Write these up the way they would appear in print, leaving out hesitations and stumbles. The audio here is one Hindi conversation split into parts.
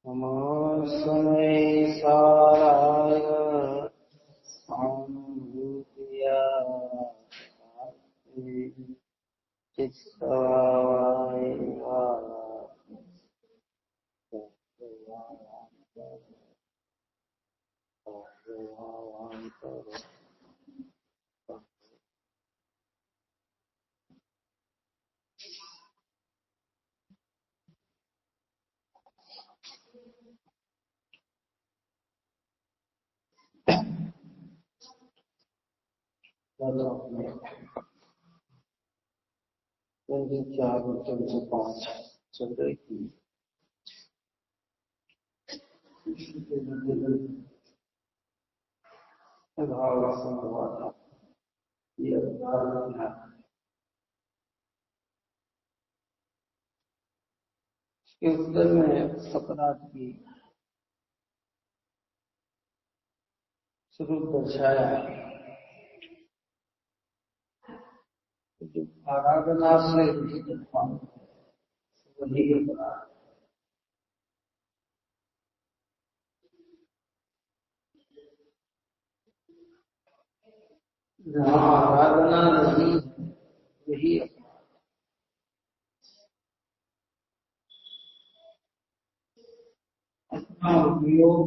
नमस्मै साराय सानुभूत्या चित्तवाय चार बच्चों से 5 चल रही थी। हुआ था ये इसके उत्तर में सपराध की स्वरूप दर्शाया है। जो आराधना से वही अपराध। जहाँ आराधना नहीं है वही अपना उपयोग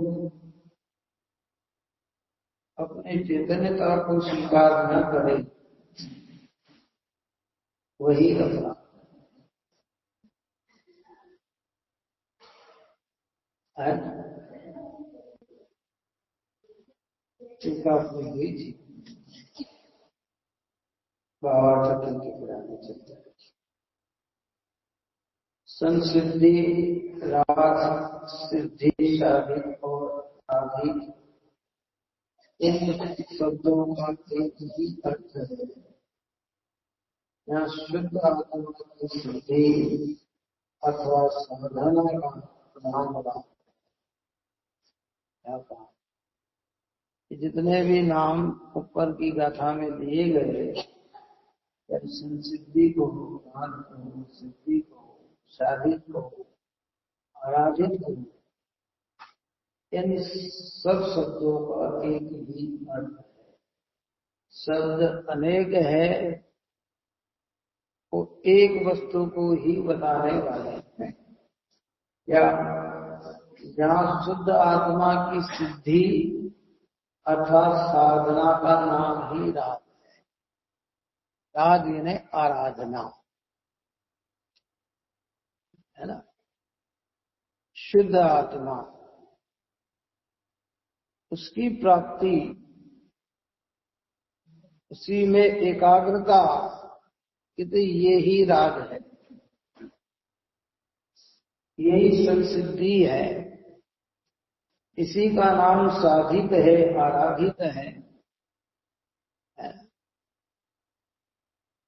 अपने चैतन्यता को स्वीकार न करे वही अपना है। टीका हुई थी बाबा ठाकुर के पुराने चलते संसिद्धि राग सिद्धि शादी और आदि इन शब्दों का एक ही अर्थ है। यहाँ शुद्ध आत्मा की सिद्धि अथवा साधना का नाम बना। जितने भी नाम ऊपर की गाथा में दिए गए, संसिद्धि को, ज्ञान को, सिद्धि को, साधित को, आराधित को, इन सब शब्दों का एक ही अर्थ है। शब्द अनेक है, वो एक वस्तु को ही बताने वाले हैं। या जहाँ शुद्ध आत्मा की सिद्धि अर्थात साधना का नाम ही राग है। राग यानी आराधना है ना। शुद्ध आत्मा उसकी प्राप्ति, उसी में एकाग्रता, ये ही राग है, यही संसिद्धि है। इसी का नाम साधित है, आराधित है।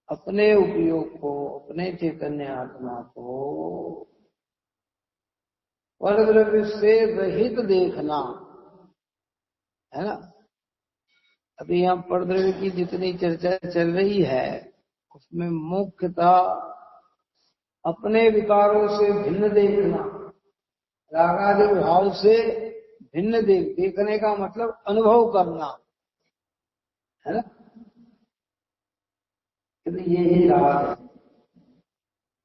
अपने उपयोग को, अपने चैतन्य आत्मा को परद्रव्य से रहित देखना है ना। अभी यहाँ परद्रव्य की जितनी चर्चा चल रही है उसमें मुख्यतः अपने विकारों से भिन्न देखना, रागादि भाव से भिन्न देखने का मतलब अनुभव करना है ना। यही राग है,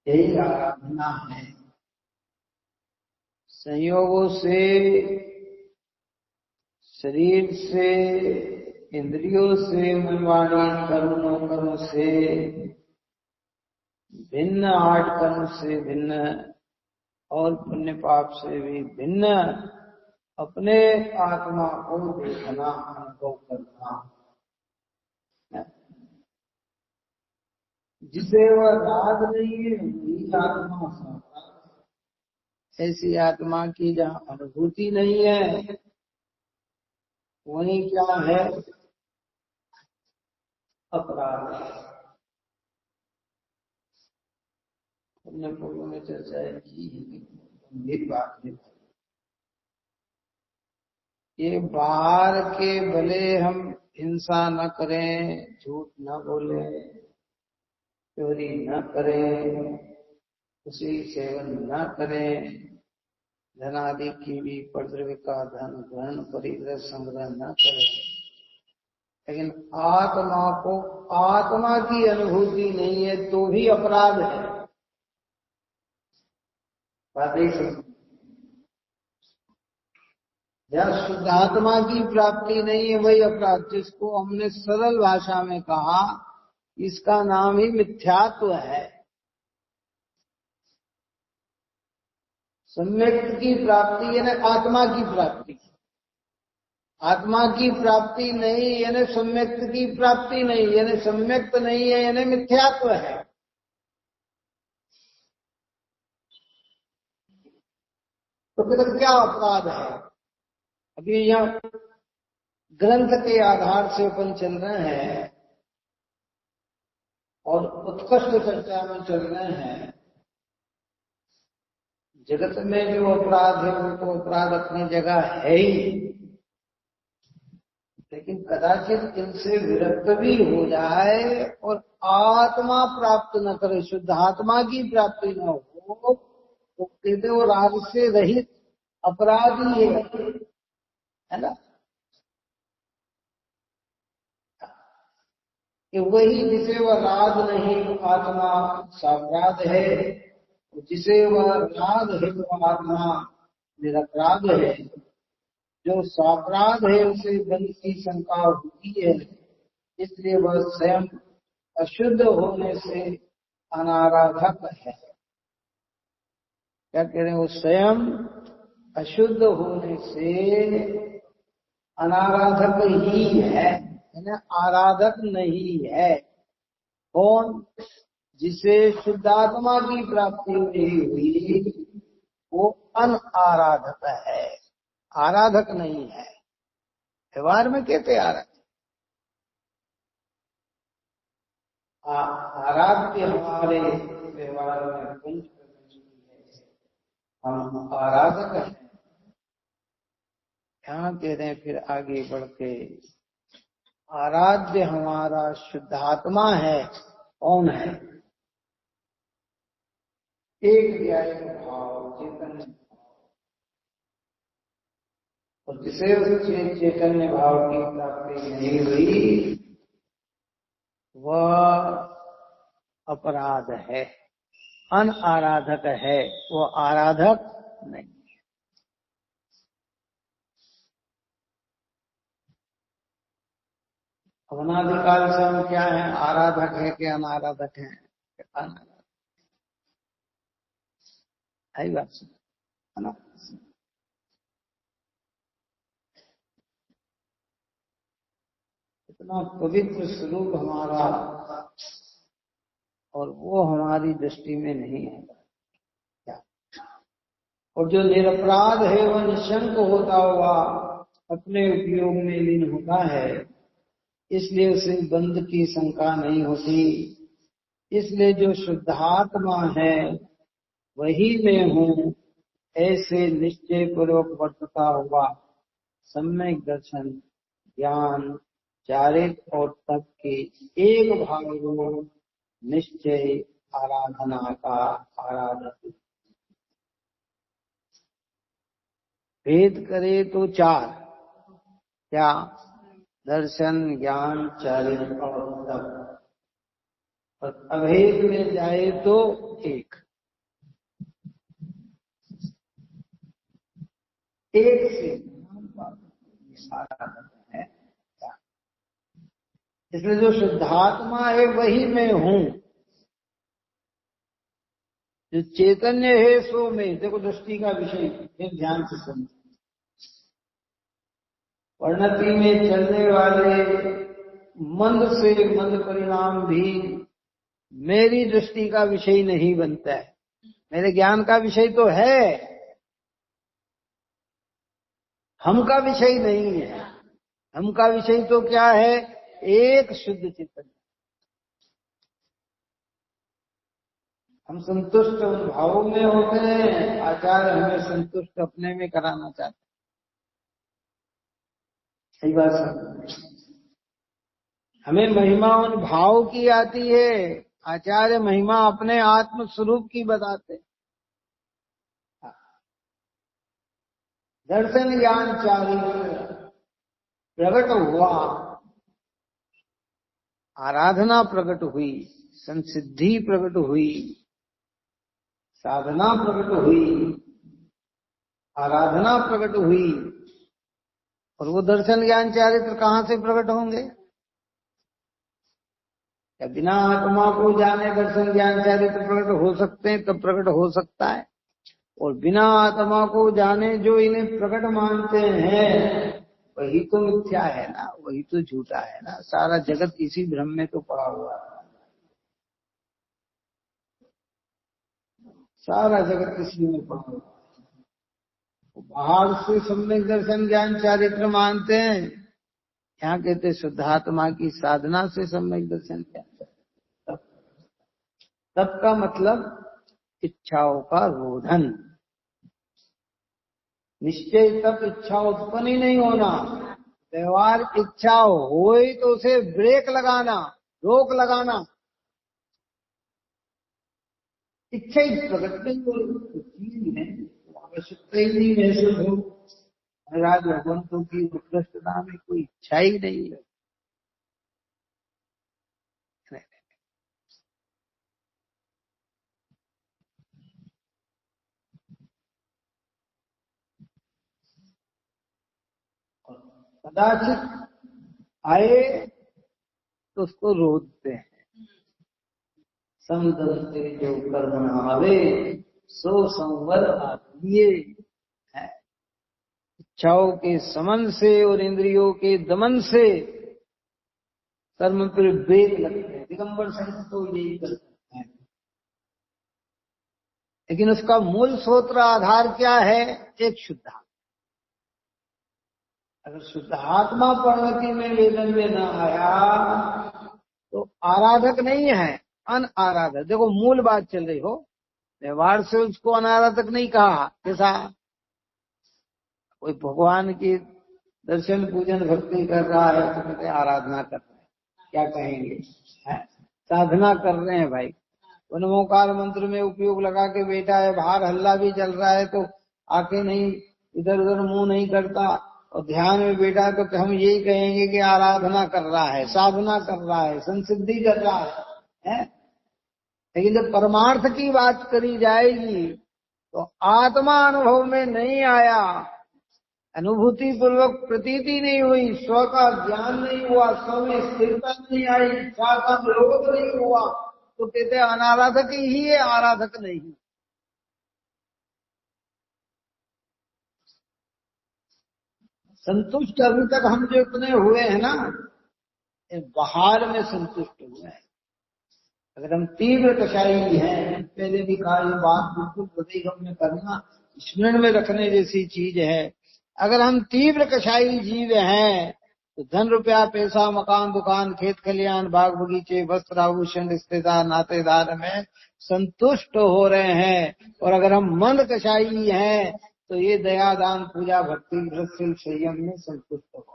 यही आराधना है। संयोगों से, शरीर से, इंद्रियों से, मन वाणी कर्म से भिन्न, 8 कर्म से भिन्न और पुण्य पाप से भी भिन्न अपने आत्मा को देखना, अनुभव करना, जिसे वह राग नहीं है वही आत्मा साकार। ऐसी आत्मा की जहाँ अनुभूति नहीं है वही क्या है? अपराध है। हमने पूर्व में चर्चा की, गंभीर बात है। ये बाहर के भले हम हिंसा न करें, झूठ न बोले, चोरी न करें, उसी सेवन न करें, धनादि की भी परद्रव्य का धन ग्रहण परिग्रह संग्रह न करें, लेकिन आत्मा को, आत्मा की अनुभूति नहीं है तो भी अपराध है। जहाँ शुद्धात्मा की प्राप्ति नहीं है वही अपराध, जिसको हमने सरल भाषा में कहा, इसका नाम ही मिथ्यात्व है। सम्यक की प्राप्ति यानी आत्मा की प्राप्ति, आत्मा की प्राप्ति नहीं यानी सम्यक की प्राप्ति नहीं, यानी सम्यक नहीं है यानी मिथ्यात्व है। तो फिर क्या अपराध है? अभी यहाँ ग्रंथ के आधार से अपन चल रहे हैं और उत्कृष्ट चर्चा में चल रहे हैं। जगत में जो अपराध है वो तो अपराध अपनी जगह है ही, लेकिन कदाचित इनसे विरक्त भी हो जाए और आत्मा प्राप्त न करे, शुद्ध आत्मा की प्राप्ति न हो, तो कहते वो राग से रहित अपराधी है ना? कि वही जिसे वह राग नहीं आत्मा सापराध है, जिसे वह राग है वो आत्मा निरपराध है। जो सापराध है उसे बंध की शंका होती है, इसलिए वह स्वयं अशुद्ध होने से अनाराधक है। क्या कह रहे हैं? वो स्वयं अशुद्ध होने से अनाराधक ही है, आराधक नहीं है। कौन? जिसे शुद्धात्मा की प्राप्ति नहीं हुई वो अनाराधक है, आराधक नहीं है। व्यवहार में कहते आराधक, आराध्य हमारे व्यवहार में कुंज हम आराधक हैं। क्या कह रहे हैं फिर आगे बढ़ के? आराध्य हमारा शुद्धात्मा है। कौन है? एक व्यायक भाव, चैतन्य भाव, और जिसे उस चैतन्य भाव की प्राप्ति नहीं हुई वह अपराध है, अनाराधक है, वो आराधक नहीं। अनादिकाल से हम क्या है? आराधक है कि अनाराधक है? अनाराधक है बात है ना? इतना पवित्र स्वरूप हमारा और वो हमारी दृष्टि में नहीं है क्या? और जो निरपराध है वह निशंक होता हुआ अपने उपयोग में लीन होता है, इसलिए उसे बंध की शंका नहीं होती। इसलिए जो शुद्धात्मा है वही मैं हूँ ऐसे निश्चय पूर्वक वर्तता हुआ सम्यक दर्शन, ज्ञान, चारित और तप के एक भाव रूप निश्चय आराधना का आराधक। भेद करे तो 4, क्या? दर्शन, ज्ञान, चारित और तप। और अभेद में जाए तो 1। एक से सारा है। इसलिए जो शुद्धात्मा है वही मैं हूं, जो चैतन्य है सो में। देखो दृष्टि का विषय एक ध्यान से सुनो। वर्णति में चलने वाले मंद से मंद परिणाम भी मेरी दृष्टि का विषय नहीं बनता है, मेरे ज्ञान का विषय तो है, हम का विषय नहीं है। हम का विषय तो क्या है? एक शुद्ध चेतन। हम संतुष्ट उन भावों में होते हैं, आचार्य हमें संतुष्ट अपने में कराना चाहते हैं। सही बात है। हमें महिमा उन भाव की आती है, आचार्य महिमा अपने आत्म स्वरूप की बताते। दर्शन ज्ञान चारित्र प्रकट हुआ, आराधना प्रकट हुई, संसिद्धि प्रकट हुई, साधना प्रकट हुई, आराधना प्रकट हुई। और वो दर्शन ज्ञान चारित्र कहां से प्रकट होंगे? या बिना आत्मा को जाने दर्शन ज्ञान चारित्र प्रकट हो सकते हैं? तब प्रकट हो सकता है। और बिना आत्मा को जाने जो इन्हें प्रकट मानते हैं वही तो मिथ्या है ना, वही तो झूठा है ना। सारा जगत इसी भ्रम में तो पड़ा हुआ है, सारा जगत इसी में पड़ा हुआ है। बाहर से सम्यक दर्शन ज्ञान चारित्र मानते हैं, यहाँ कहते शुद्धात्मा की साधना से सम्यक दर्शन ज्ञान। तब का मतलब इच्छाओं का रोधन। निश्चय तब इच्छा उत्पन्न ही नहीं होना। व्यवहार इच्छा हो तो उसे ब्रेक लगाना, रोक लगाना। इच्छा ही प्रकट नहीं हो, आवश्यकता ही नहीं महसूस हो। महाराज भगवंतों की उत्कृष्टता में कोई इच्छा ही नहीं है। कदाचित आए तो उसको रोकते हैं। समदंते जो कर्म आवे सो संवर आत्मीय है। इच्छाओं के समन से और इंद्रियों के दमन से कर्म पर ब्रेक लगते हैं। दिगंबर संत तो यही करते हैं, लेकिन उसका मूल स्रोत आधार क्या है? एक शुद्धात्मा। अगर शुद्धात्मा परिणति में वेदन में न आया तो आराधक नहीं है, अनाराधक। देखो मूल बात चल रही हो, व्यवहार से उसको अनाराधक नहीं कहा। कैसा? कोई भगवान की दर्शन पूजन भक्ति कर रहा है तो कहते आराधना कर रहे हैं, क्या कहेंगे? है? साधना कर रहे हैं भाई। नमोकार मंत्र में उपयोग लगा के बैठा है, बाहर हल्ला भी चल रहा है तो आके नहीं, इधर उधर मुंह नहीं करता और ध्यान में बैठा तो हम यही कहेंगे कि आराधना कर रहा है, साधना कर रहा है, संसिद्धि कर रहा है? लेकिन जब परमार्थ की बात करी जाएगी तो आत्मा अनुभव में नहीं आया, अनुभूति पूर्वक प्रतीति नहीं हुई, स्व का ज्ञान नहीं हुआ, स्व में स्थिरता नहीं आई, इच्छा का विरोध नहीं हुआ, तो कहते अनाराधक ही है, आराधक नहीं। संतुष्ट अभी तक हम जो इतने हुए हैं ना, बाहर में संतुष्ट हुए हैं। अगर हम तीव्र कषाई हैं, पहले भी कहा, ये बात बिल्कुल हृदय में करना, स्मरण में रखने जैसी चीज है। अगर हम तीव्र कषाई जीव हैं तो धन रुपया पैसा मकान दुकान खेत खलियान बाग बगीचे वस्त्र आभूषण रिश्तेदार नातेदार में संतुष्ट हो रहे हैं। और अगर हम मंद कषाई हैं तो ये दया दान पूजा भक्ति व्रतशील संयम में संतुष्ट हो।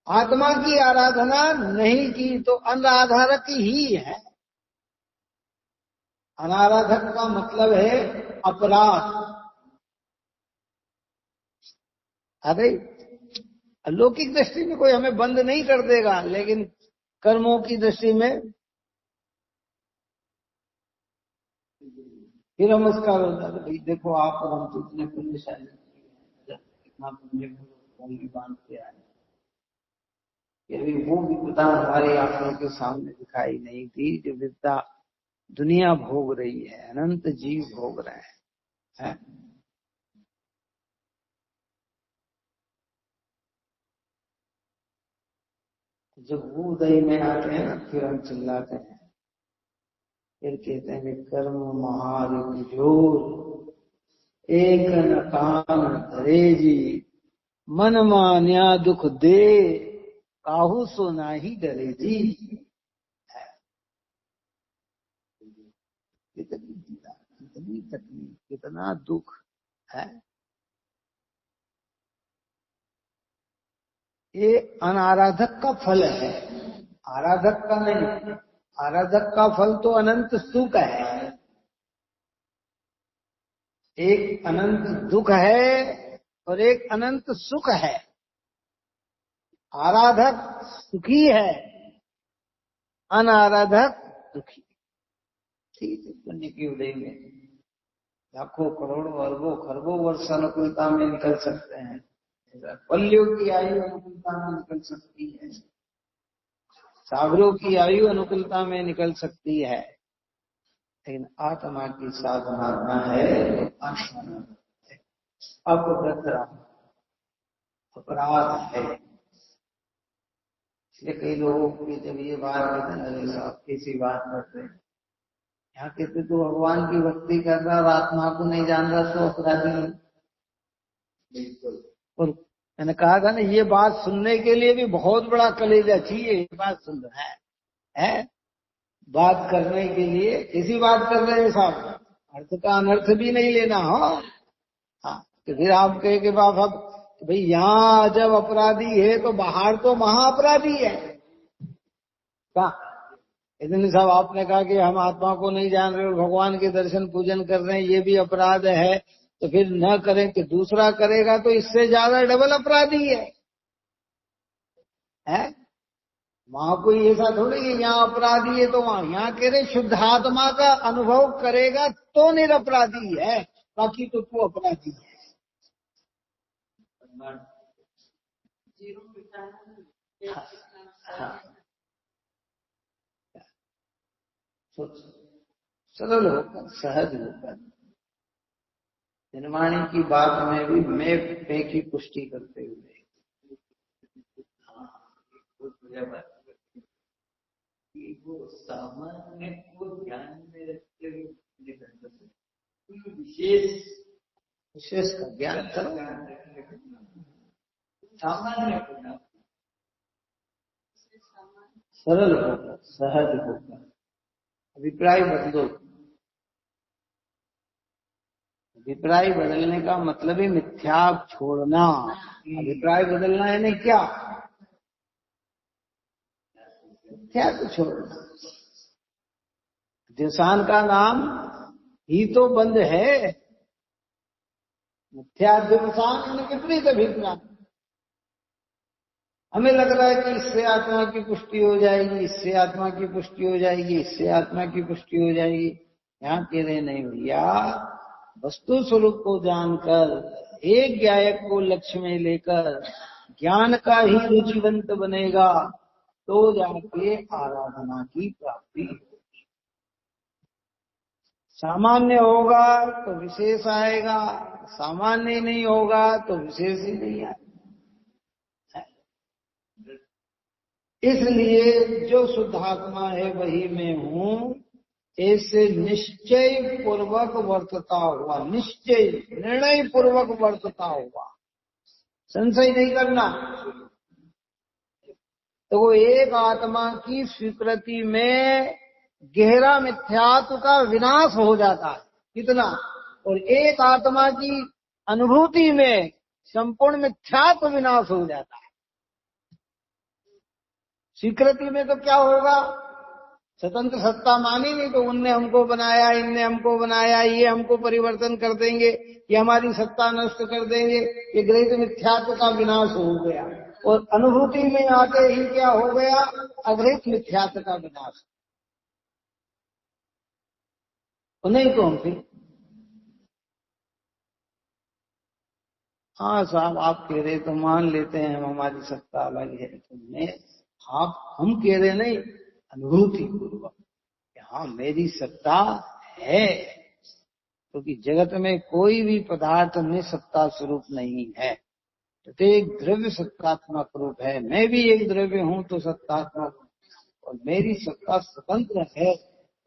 आत्मा की आराधना नहीं की तो अनाराधक ही है। अनाराधक का मतलब है अपराध। अरे लौकिक दृष्टि में कोई हमें बंद नहीं कर देगा, लेकिन कर्मों की दृष्टि में फिर हम उसका भाई देखो आप और हम तो इतने पुण्यशाली इतना पुण्य भूमि बांधते आए, वो विपदा हमारी आंखों के सामने दिखाई नहीं थी। जो विपदा दुनिया भोग रही है, अनंत जीव भोग रहे हैं। जब वो उदय में आते हैं ना, फिर हम चिल्लाते हैं, फिर कहते हैं कि कर्म महारिप जोर, एक न कान धरे जी, मन मान्या दुख दे, काहू सो नाही डरे जी। कितनी तकलीफ, कितना दुख है। ये अनाराधक का फल है, आराधक का नहीं। आराधक का फल तो अनंत सुख है, एक अनंत दुख है और एक अनंत सुख है। आराधक सुखी है, अनाराधक दुखी। ठीक है, पुण्य की उदय में लाखों करोड़ों अरबों खरबों वर्ष अनुकूलता में निकल सकते हैं, पल्लियों की आयु अनुकूलता में निकल सकती है, सागरों की आयु अनुकूलता में निकल सकती है, लेकिन आत्मा की साधना है तो अपराध है। इसलिए कई लोगों की जब ये बात कहते हैं, अरे साहब कैसी बात करते हैं, यहाँ कहते तो भगवान की भक्ति कर रहा और आत्मा को नहीं जान रहा तो अपराधी है। और मैंने कहा था ना, ये बात सुनने के लिए भी बहुत बड़ा कलेजा चाहिए। ये बात सुन रहा है बात करने के लिए ऐसी बात कर रहे हैं साहब, अर्थ का अनर्थ भी नहीं लेना हो। हाँ, तो फिर आप कहे कि बाप अब भाई यहाँ जब अपराधी है तो बाहर तो महाअपराधी है क्या? इतने साहब आपने कहा कि हम आत्मा को नहीं जान रहे और भगवान के दर्शन पूजन कर रहे हैं, ये भी अपराध है, तो फिर न करें कि दूसरा करेगा तो इससे ज्यादा डबल अपराधी है। वहां कोई ऐसा थोड़ी कि यहाँ अपराधी है तो वहां, यहाँ कह रहे शुद्ध आत्मा का अनुभव करेगा तो निरपराधी है, बाकी तो तू अपराधी है। सरल होकर, सहज होकर, निर्माणी की बात में भी मैं पे की पुष्टि करते हुए वो सामान्य को ध्यान में रखते हुए विशेष का ज्ञान करो, सामान्य को सरल होकर, सहज होकर, अभिप्राय बदलो। अभिप्राय बदलने का मतलब ही मिथ्या छोड़ना। अभिप्राय बदलना है नहीं क्या? मिथ्या को छोड़ना। दिवसान का नाम ही तो बंद है, मिथ्या दिवसान विपरीत अभिप्राय। हमें लग रहा है कि इससे आत्मा की पुष्टि हो जाएगी, इससे आत्मा की पुष्टि हो जाएगी, इससे आत्मा की पुष्टि हो जाएगी। यहाँ कह रहे नहीं भैया, वस्तु स्वरूप को जानकर, एक ज्ञायक को लक्ष्य में लेकर ज्ञान का ही रुचिवंत बनेगा तो जाके आराधना की प्राप्ति होगी। सामान्य होगा तो विशेष आएगा, सामान्य नहीं होगा तो विशेष ही नहीं आएगा। इसलिए जो शुद्धात्मा है वही मैं हूं, ऐसे निश्चय पूर्वक वर्तता हुआ, निश्चय निर्णय पूर्वक वर्तता हुआ, संशय नहीं करना। तो वो एक आत्मा की स्वीकृति में गहरा मिथ्यात्व का विनाश हो जाता है, कितना? और एक आत्मा की अनुभूति में संपूर्ण मिथ्यात्व विनाश हो जाता है। स्वीकृति में तो क्या होगा? स्वतंत्र सत्ता मानी नहीं तो उनने हमको बनाया, इनने हमको बनाया, ये हमको परिवर्तन कर देंगे, ये हमारी सत्ता नष्ट कर देंगे, ये ग्रहित मिथ्यात्व का विनाश हो गया। और अनुभूति में आते ही क्या हो गया? अग्रहित मिथ्यात्व का विनाश। तो नहीं तो हम फिर हाँ साहब आप कह रहे तो मान लेते हैं हम, हमारी सत्ता अलग है, तो मैं आप हम कह रहे नहीं, अनुभूति पूर्वक हाँ मेरी सत्ता है, क्योंकि जगत में कोई भी पदार्थ निसत्ता स्वरूप नहीं है। प्रत्येक द्रव्य सत्तात्मक रूप है, मैं भी एक द्रव्य हूं तो सत्तात्मक, और मेरी सत्ता स्वतंत्र है,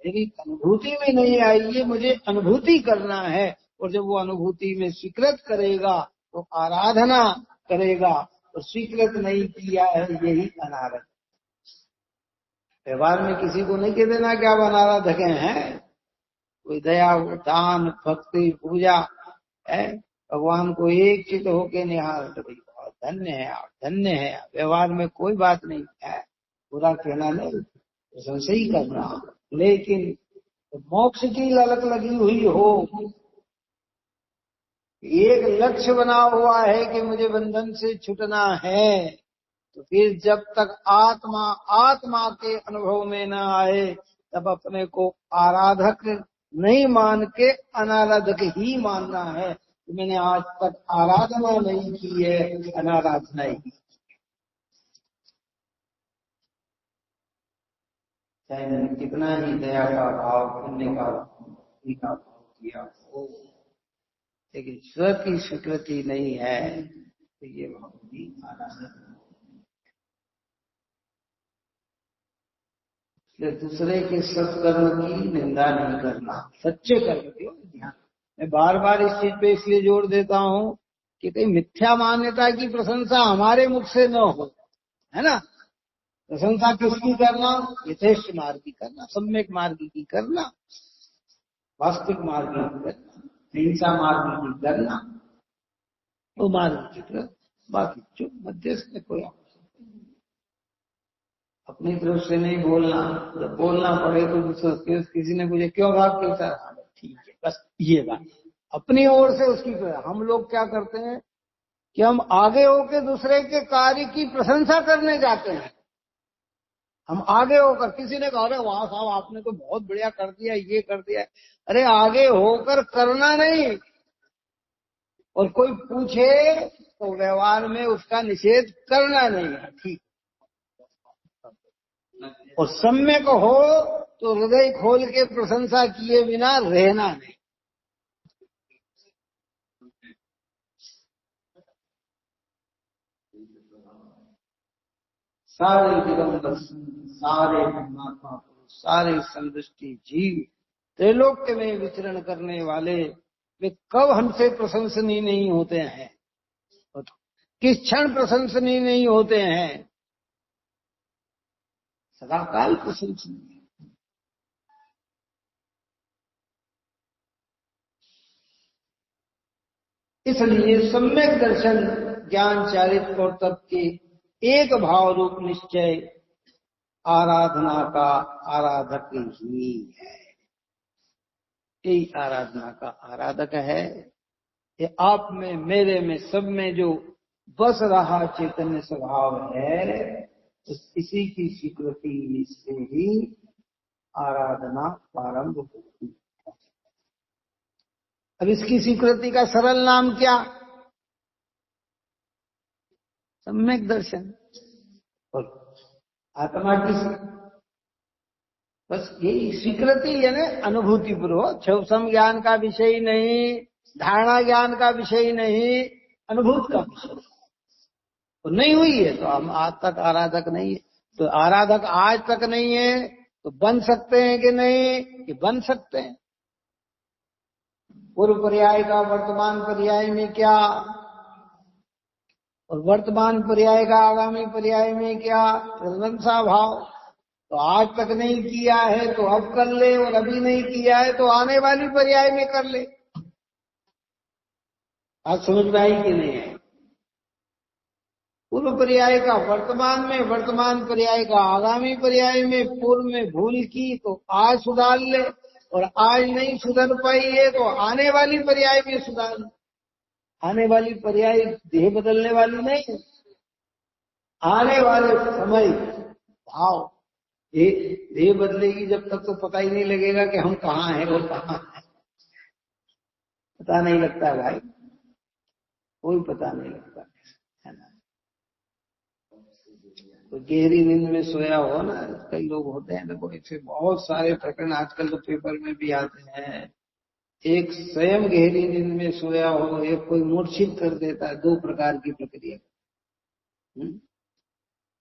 मेरी अनुभूति में नहीं आई, ये मुझे अनुभूति करना है। और जब वो अनुभूति में स्वीकृत करेगा तो आराधना करेगा, और स्वीकृत नहीं किया है यही अनारध। व्यवहार में किसी को नहीं कह देना कि आप अनाराधक हैं। कोई दया दान भक्ति पूजा है, भगवान को एक चित होके निहार, तो भाई धन्य है आप, धन्य है आप। व्यवहार में कोई बात नहीं है, बुरा कहना नहीं, प्रशंसा ही करना। लेकिन तो मोक्ष की ललक लगी हुई हो, एक लक्ष्य बना हुआ है कि मुझे बंधन से छूटना है, तो फिर जब तक आत्मा आत्मा के अनुभव में न आए तब अपने को आराधक नहीं मान के अनाराधक ही मानना है। तो मैंने आज तक आराधना नहीं की है, अनाराधना ही। चाहे मैंने कितना ही दया का भाव, पुण्य का भाव किया हो, लेकिन स्व की स्वीकृति नहीं है तो ये भक्ति आराधना। दूसरे के सत्कर्म की निंदा नहीं करना, सच्चे कर्म की ध्यान। मैं बार बार इस चीज पे इसलिए जोर देता हूं कि कहीं मिथ्या मान्यता की प्रशंसा हमारे मुख से न हो, है ना। प्रशंसा किसकी करना, यथेष्ट मार्ग की करना, सम्यक मार्ग की करना, वास्तविक मार्ग की करना, हिंसा मार्ग की करना, वो मार्ग की तरफ। बाकी जो मध्यस्थ में कोई अपनी तरफ से नहीं बोलना, जब बोलना पड़े तो किसी ने पूछे क्यों भाग कैसा, ठीक है, बस ये बात अपनी ओर से उसकी। हम लोग क्या करते हैं कि हम आगे होकर दूसरे के कार्य की प्रशंसा करने जाते हैं। हम आगे होकर, किसी ने कहा अरे वाह साहब आपने तो बहुत बढ़िया कर दिया, ये कर दिया, अरे आगे होकर करना नहीं। और कोई पूछे तो व्यवहार में उसका निषेध करना नहीं है, ठीक। और सम्यक हो तो हृदय खोल के प्रशंसा किए बिना रहना नहीं। सारे दिगंबर, सारे परमात्मा पुरुष, सारे संदृष्टि जीव त्रैलोक्य में विचरण करने वाले वे कब हमसे प्रशंसनीय नहीं होते हैं, किस क्षण प्रशंसनीय नहीं होते हैं, सदाकाल प्रशंसनीय। इसलिए सम्यक दर्शन ज्ञान चारित्र और तप के एक भाव रूप निश्चय आराधना का आराधक ही है। यही आराधना का आराधक है। ये आप में, मेरे में, सब में जो बस रहा चैतन्य स्वभाव है, तो इसी की स्वीकृति से ही आराधना प्रारंभ होती है। अब इसकी स्वीकृति का सरल नाम क्या, सम्यक दर्शन। और आत्मा की बस यही स्वीकृति है ना, अनुभूति पूर्वक, क्षुसम ज्ञान का विषय नहीं, धारणा ज्ञान का विषय नहीं, अनुभूत का विषय। तो नहीं हुई है तो हम आज तक आराधक नहीं है। तो आराधक आज तक नहीं है तो बन सकते हैं कि नहीं, कि बन सकते हैं। पूर्व पर्याय का वर्तमान पर्याय में क्या, और वर्तमान पर्याय का आगामी पर्याय में क्या, प्रशंसा भाव। तो आज तक नहीं किया है तो अब कर ले, और अभी नहीं किया है तो आने वाली पर्याय में कर ले। आज समझ में आई कि नहीं है। पूर्व पर्याय का वर्तमान में, वर्तमान पर्याय का आगामी पर्याय में। पूर्व में भूल की तो आज सुधार ले, और आज नहीं सुधर पाई है तो आने वाली पर्याय में सुधार ले। आने वाली पर्याय देह बदलने वाली नहीं है, आने वाले समय भाव। देह बदलेगी जब तक तो पता ही नहीं लगेगा कि हम कहाँ हैं और कहाँ हैं, पता नहीं लगता है भाई। कोई पता नहीं लगता, है ना। तो गहरी नींद में सोया हो ना, कई लोग होते हैं, देखो ऐसे बहुत सारे प्रकरण आजकल तो पेपर में भी आते हैं। एक स्वयं गहरी नींद में सोया हो, एक कोई मूर्छित कर देता है, 2 प्रकार की प्रक्रिया।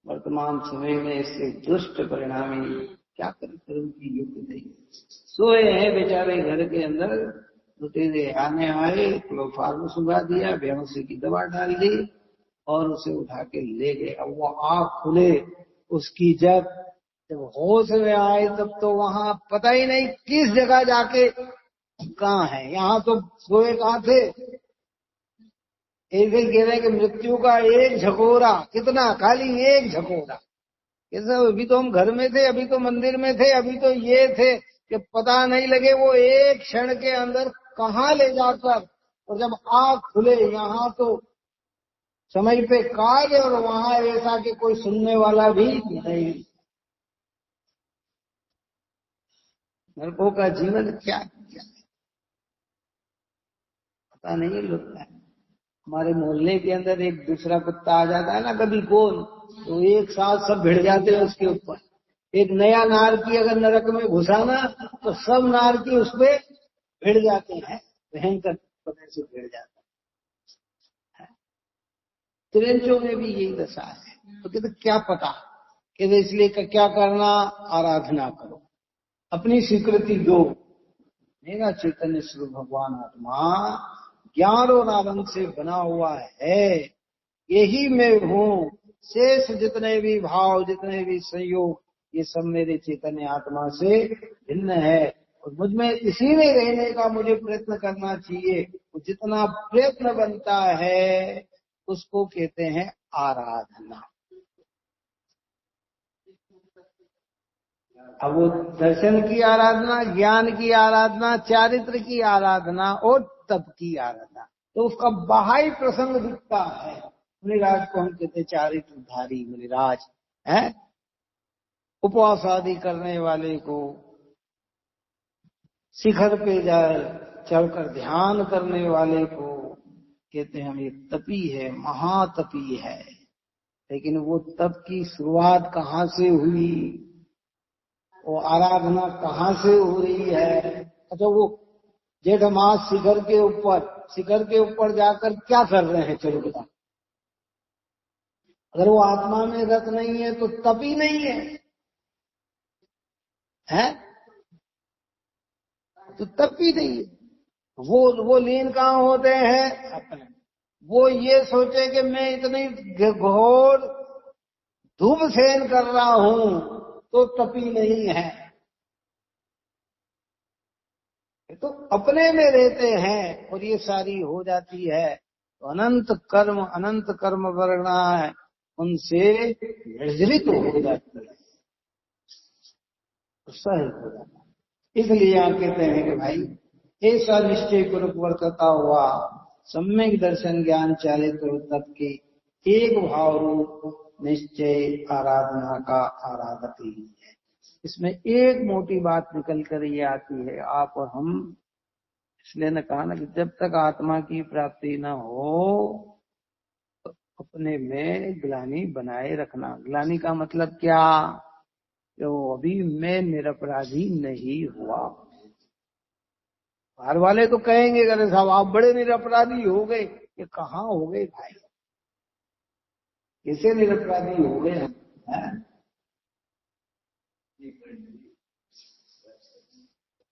वर्तमान समय में इससे दुष्ट परिणामी क्या करें, कर्म की युक्त नहीं। सोए हैं बेचारे घर के अंदर, लुटेरे आने आए, क्लोरोफार्म सुबह दिया, बेहोशी की दवा डाल दी और उसे उठा के ले गए। अब वो आँख खुले उसकी जब होश में आए, तब तो वहां पता ही नहीं किस जगह जाके कहाँ है। यहाँ तो सोए कहाँ थे। एक ही कह रहे कि मृत्यु का एक झकोरा, कितना, खाली एक झकोरा। कैसे, अभी तो हम घर में थे, अभी तो मंदिर में थे, अभी तो ये थे कि पता नहीं लगे वो एक क्षण के अंदर कहाँ ले जाकर। और जब आँख खुले, यहाँ तो समय पे कार्य और वहां ऐसा कि कोई सुनने वाला भी नहीं। नरकों का जीवन क्या क्या पता नहीं लगता है। हमारे मोहल्ले के अंदर एक दूसरा कुत्ता आ जाता है ना कभी कौन, तो एक साथ सब भिड़ जाते हैं उसके ऊपर। एक नया नारकी अगर नरक में घुसा ना, तो सब नारकी उस पर भिड़ जाते हैं, भयंकर पता से भिड़ जाते हैं। तिरंचों में भी यही दशा है। तो कहते क्या पता, कहते इसलिए क्या करना, आराधना करो, अपनी स्वीकृति दो। मेरा चैतन्य स्वरूप भगवान आत्मा ज्ञान और आनंद से बना हुआ है, यही मैं हूँ। शेष जितने भी भाव, जितने भी संयोग, ये सब मेरे चैतन्य आत्मा से भिन्न है। और मुझ में इसी में रहने का मुझे प्रयत्न करना चाहिए। जितना प्रयत्न बनता है उसको कहते हैं आराधना। अब वो दर्शन की आराधना, ज्ञान की आराधना, चारित्र की आराधना और तप की आराधना, तो उसका बाह्य प्रसंग दिखता है। मुनिराज को हम कहते चारित्रधारी मुनिराज है। उपवास आदि करने वाले को, शिखर पे जाए चलकर ध्यान करने वाले को कहते हैं हम ये तपी है, महातपी है। लेकिन वो तप की शुरुआत कहाँ से हुई, वो आराधना कहाँ से हो रही है। अच्छा, वो जेठ मास शिखर के ऊपर जाकर क्या कर रहे हैं, चलो बता। अगर वो आत्मा में रत नहीं है तो तप ही नहीं है, हैं? तो तप ही नहीं है। वो लीन कहाँ होते हैं अपने। वो ये सोचे कि मैं इतनी घोर धूप सहन कर रहा हूं तो तपी नहीं है। तो अपने में रहते हैं और ये सारी हो जाती है। तो अनंत कर्म वरना है, उनसे निर्जरित हो जाती है, सही हो जाता है। इसलिए आप कहते हैं कि भाई ऐसा निश्चय पूर्वक वर्तता हुआ सम्यक दर्शन ज्ञान चालित तत्व के एक भाव रूप निश्चय आराधना का आराधक ही है। इसमें एक मोटी बात निकल कर ये आती है, आप और हम, इसलिए ने कहा ना कि जब तक आत्मा की प्राप्ति न हो तो अपने में ग्लानि बनाए रखना। ग्लानि का मतलब क्या, जो अभी मैं निरपराधी नहीं हुआ। बाहर वाले तो कहेंगे अरे साहब आप बड़े निरपराधी हो गए। ये कहाँ हो गए भाई, कैसे निरपराधी हो गए हैं?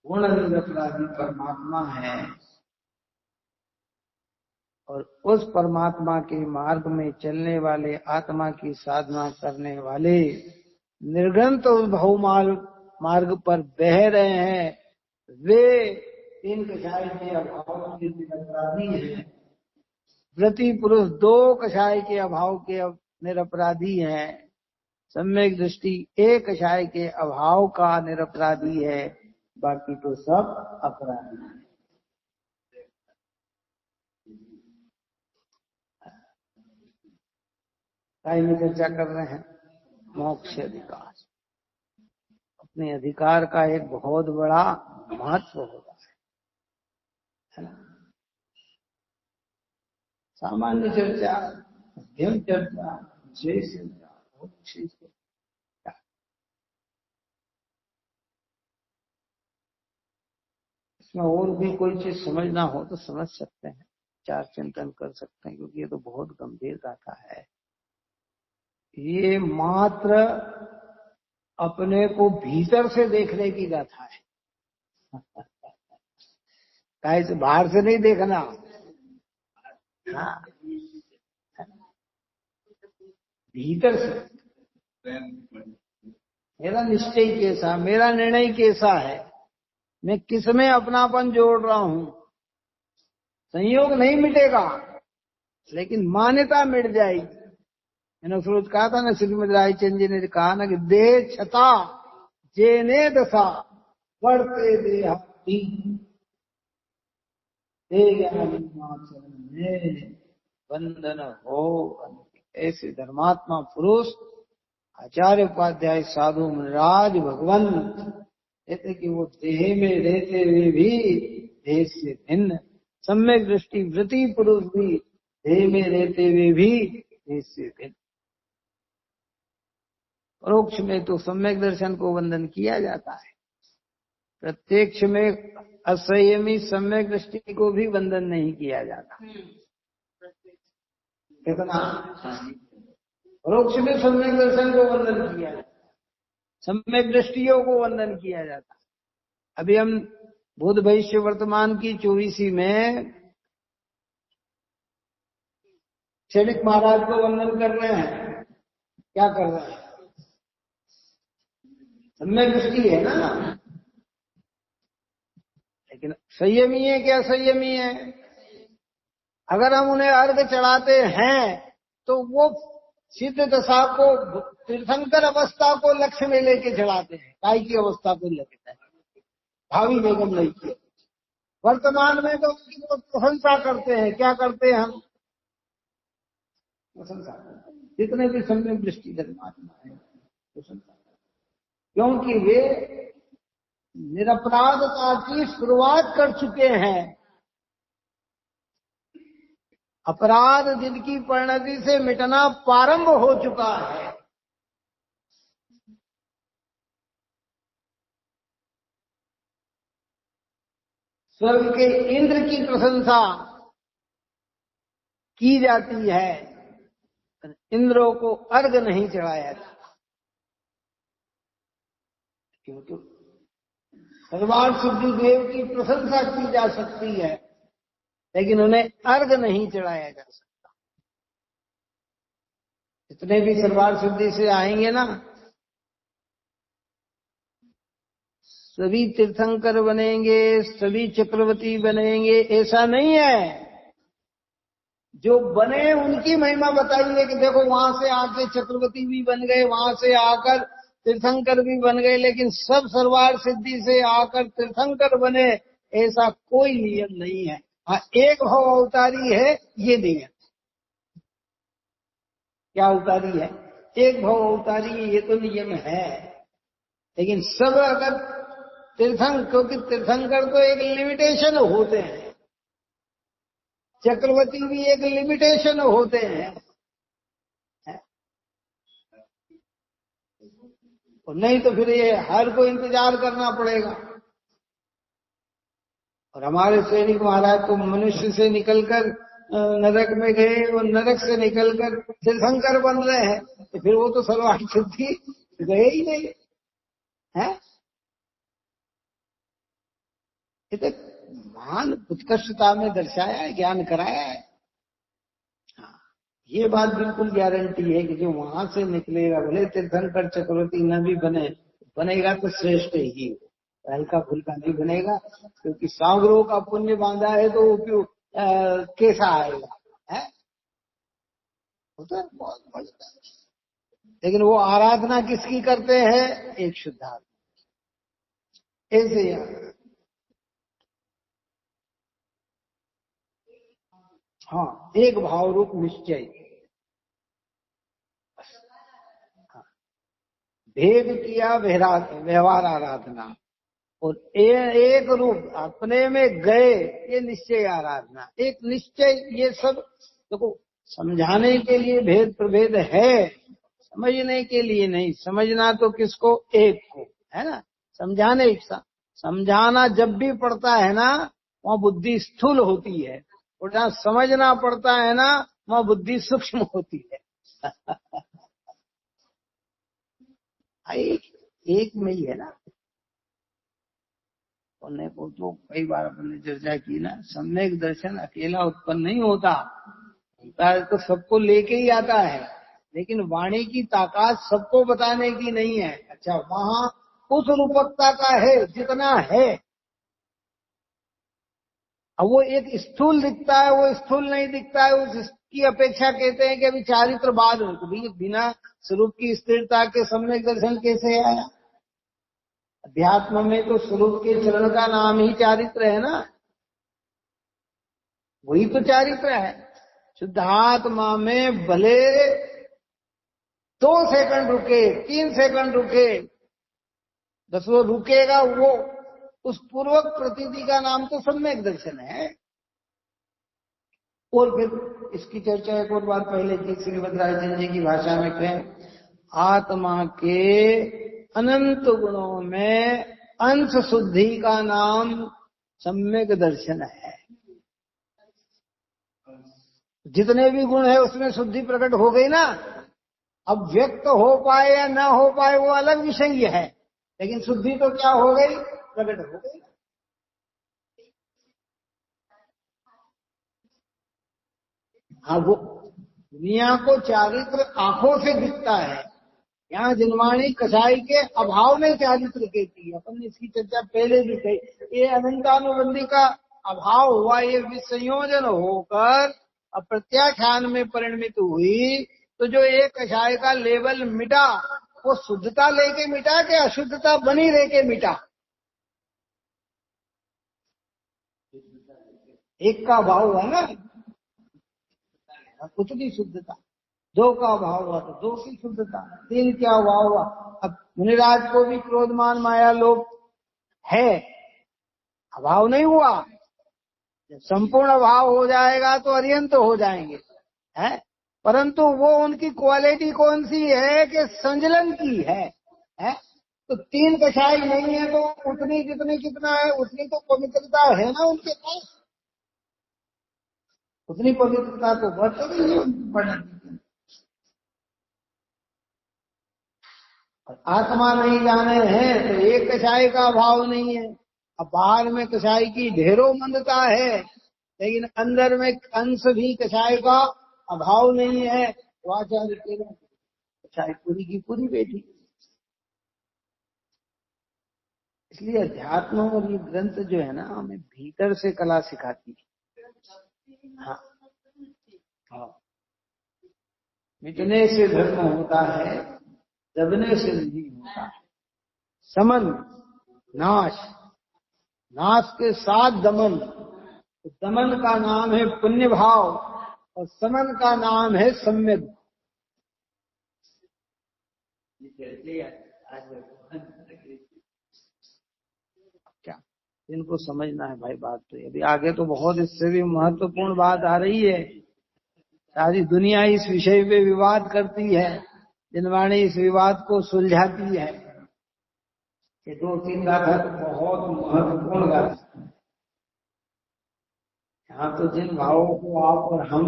पूर्ण निरपराधी परमात्मा है। और उस परमात्मा के मार्ग में चलने वाले, आत्मा की साधना करने वाले निर्घंत उस मार्ग पर बह रहे हैं, वे 3 कषाय के अभाव के निरपराधी हैं। व्रती पुरुष 2 कषाय के अभाव के निरपराधी हैं। सम्यक दृष्टि 1 कषाय के अभाव का निरपराधी है, बाकी तो सब अपराधी है। काय में चर्चा कर रहे हैं, मोक्ष अधिकार। अपने अधिकार का एक बहुत बड़ा महत्व होता है ना। सामान्य चर्चा, मध्यम चर्चा, विशेष चर्चा, बहुत विशेष चर्चा। इसमें और भी कोई चीज समझना हो तो समझ सकते हैं, विचार चिंतन कर सकते हैं, क्योंकि ये तो बहुत गंभीर गाथा है। ये मात्र अपने को भीतर से देखने की गाथा है, काहे से बाहर से नहीं देखना। हाँ, भीतर से मेरा निश्चय कैसा, मेरा निर्णय कैसा है, मैं किसमें अपनापन जोड़ रहा हूं। संयोग नहीं मिटेगा, लेकिन मान्यता मिट जाएगी। मैंने उस रोज कहा था ना, श्रीमद रायचंद जी ने कहा ना कि देह छता जेने दशा बढ़ते देहाती में बंधन हो। ऐसे धर्मात्मा पुरुष आचार्य उपाध्याय साधु मुनिराज भगवंत कहते कि वो देह में रहते हुए भी देह से भिन्न, सम्यक दृष्टि वृत्ति पुरुष भी देह में रहते हुए भी देह से भिन्न। परोक्ष में तो सम्यक दर्शन को वंदन किया जाता है, प्रत्यक्ष में असंयमी सम्यक दृष्टि को भी वंदन नहीं किया जाता। कितना परोक्ष में सम्यक दर्शन को वंदन किया जाता, सम्यक दृष्टियों को वंदन किया जाता। अभी हम भूत भविष्य वर्तमान की 24वीं में क्षणिक महाराज को वंदन कर रहे हैं। क्या कर रहे हैं? सम्यक दृष्टि है ना, लेकिन संयमी है क्या? संयमी है। अगर हम उन्हें अर्घ चढ़ाते हैं तो वो सिद्ध दशा को, तीर्थंकर अवस्था को लक्ष्य में लेके चढ़ाते हैं, काय की अवस्था को लेके है, भावी बेगम नहीं किए। वर्तमान में तो उनकी प्रशंसा करते हैं। क्या करते हैं हम? प्रशंसा। जितने भी सम्यक दृष्टि धर्मात्मा है प्रशंसा, क्योंकि वे निरपराधता की शुरुआत कर चुके हैं। अपराध जिनकी परिणति से मिटना प्रारंभ हो चुका है। स्वर्ग के इंद्र की प्रशंसा की जाती है, इंद्रों को अर्घ नहीं चढ़ाया जाता, क्योंकि भगवान सिद्धिदेव की प्रशंसा की जा सकती है, लेकिन उन्हें अर्घ नहीं चढ़ाया जा सकता। जितने भी सरवार सिद्धि से आएंगे ना, सभी तीर्थंकर बनेंगे, सभी चक्रवर्ती बनेंगे, ऐसा नहीं है। जो बने उनकी महिमा बताइए कि देखो वहां से आके चक्रवर्ती भी बन गए, वहां से आकर तीर्थंकर भी बन गए, लेकिन सब सरवार सिद्धि से आकर तीर्थंकर बने, ऐसा कोई नियम नहीं है। हाँ, एक भव अवतारी है ये नियम। क्या अवतारी है? एक भव अवतारी, ये तो नियम है। लेकिन सब अगर क्योंकि तीर्थंकर तो एक लिमिटेशन होते हैं, चक्रवर्ती भी एक लिमिटेशन होते हैं, और नहीं तो फिर ये हर को इंतजार करना पड़ेगा। और हमारे सैनिक महाराज तो मनुष्य से निकलकर नरक में गए और नरक से निकलकर तीर्थंकर बन रहे हैं, तो फिर वो तो सरवार सिद्धि गए ही नहीं है। ये तो महान उत्कृष्टता में दर्शाया है, ज्ञान कराया है। हाँ, ये बात बिल्कुल गारंटी है कि जो वहां से निकलेगा, भले तीर्थंकर चक्रवर्ती न भी बनेगा तो श्रेष्ठ ही, हल्का फुल्का नहीं बनेगा, क्योंकि सागरों का पुण्य बांधा है तो वो कैसा आएगा है? तो बहुत बढ़ता है। लेकिन वो आराधना किसकी करते हैं? एक शुद्धात्मा। ऐसे हाँ, एक भाव रूप निश्चय। भेद किया व्यवहार आराधना, और एक रूप अपने में गए, ये निश्चय आराधना। एक निश्चय, ये सब देखो समझाने के लिए भेद प्रभेद है, समझने के लिए नहीं। समझना तो किसको? एक को, है ना। समझाने समझाना जब भी पड़ता है ना, वहां बुद्धि स्थूल होती है, और जहां समझना पड़ता है ना, वहां बुद्धि सूक्ष्म होती है। एक में ही है ना। उन्हें को तो कई बार अपन ने चर्चा की ना, सम्यक दर्शन अकेला उत्पन्न नहीं होता तो सबको लेके ही आता है, लेकिन वाणी की ताकत सबको बताने की नहीं है। अच्छा, वहां उस रूपकता का है जितना है। अब वो एक स्थूल दिखता है, वो स्थूल नहीं दिखता है, उसकी अपेक्षा कहते हैं कि अभी चारित्र बाद हो, तो बिना स्वरूप की स्थिरता के सम्यक दर्शन कैसे आया? अध्यात्म में तो स्वरूप के चरण का नाम ही चारित्र है ना, वही तो चारित्र है। शुद्धात्मा में भले 2 सेकंड रुके, 3 सेकंड रुके, बस वो रुकेगा, वो उस पूर्वक प्रतीति का नाम तो सम्यक दर्शन है। और फिर इसकी चर्चा एक और बार पहले की श्री भद्राचरण जी की भाषा में कहें, आत्मा के अनंत गुणों में अंश शुद्धि का नाम सम्यक दर्शन है। जितने भी गुण है उसमें शुद्धि प्रकट हो गई ना। अब व्यक्त हो पाए या ना हो पाए वो अलग विषय है, लेकिन शुद्धि तो क्या हो गई? प्रकट हो गई। हाँ, वो दुनिया को चारित्र आंखों से दिखता है, यहाँ जिनवाणी कसाई के अभाव में चारित्र कहती है। अपन ने इसकी चर्चा पहले भी कही। ये अनंतानुबंधी का अभाव हुआ, ये विसंयोजन होकर अप्रत्याख्यान में परिणमित हुई, तो जो एक कषाय का लेवल मिटा, वो शुद्धता लेके मिटा के अशुद्धता बनी रह के मिटा। एक का अभाव हुआ ना, कुछ की शुद्धता। 2 का अभाव हुआ तो 2 की शुद्धता। 3 क्या अभाव हुआ? अब मुनिराज को भी क्रोधमान माया लोभ है, अभाव नहीं हुआ। जब संपूर्ण अभाव हो जाएगा तो अरिहंत हो जाएंगे, है। परंतु वो उनकी क्वालिटी कौन सी है कि संजलन की है? तो 3 कषाय नहीं है तो उतनी जितनी कितना है उतनी तो पवित्रता है ना उनके पास, उतनी पवित्रता तो बढ़ रही है उनकी बढ़ने। आत्मा नहीं जाने हैं तो एक कषाय का अभाव नहीं है। अब बाहर में कषाय की ढेरों मंदता है, लेकिन अंदर में अंश भी कषाय का अभाव नहीं है। तो आचार्य कषाय पूरी की पूरी बैठी। इसलिए अध्यात्म और ये ग्रंथ जो है ना, हमें भीतर से कला सिखाती है। हाँ, हाँ। मिटने से धर्म होता है, दबने से नहीं होता है। समन, नाश, नाश के साथ दमन। तो दमन का नाम है पुण्य भाव और समन का नाम है सम्यक। क्या इनको समझना है भाई? बात तो अभी आगे तो बहुत इससे भी महत्वपूर्ण बात आ रही है। सारी दुनिया इस विषय पे विवाद करती है, जिनवाणी इस विवाद को सुलझाती है। ये 2-3 गाथा बहुत महत्वपूर्ण गाथा। यहाँ तो जिन भावों को आप और हम